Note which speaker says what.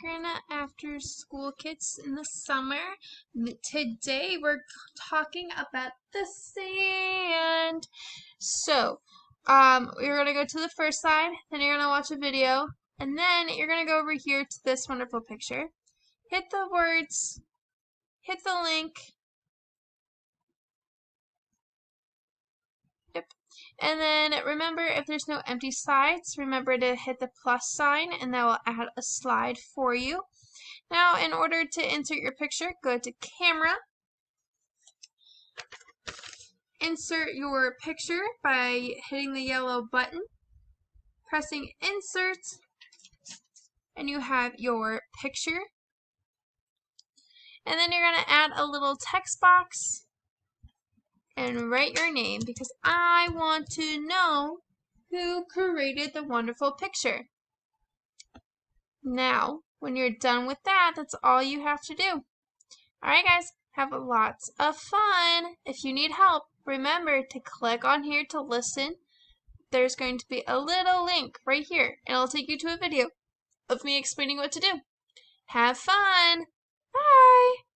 Speaker 1: in After School Kits in the summer. Today we're talking about the sand. So, you're gonna go to the first slide, then you're gonna watch a video, and then you're gonna go over here to this wonderful picture. Hit the words, hit the link. Yep. And then remember, if there's no empty slides, remember to hit the plus sign and that will add a slide for you. Now, in order to insert your picture, go to camera, insert your picture by hitting the yellow button, pressing insert, and you have your picture. And then you're going to add a little text box and write your name because I want to know who created the wonderful picture. Now, when you're done with that, that's all you have to do. Alright guys, have lots of fun. If you need help, remember to click on here to listen. There's going to be a little link right here, and it'll take you to a video of me explaining what to do. Have fun! Bye!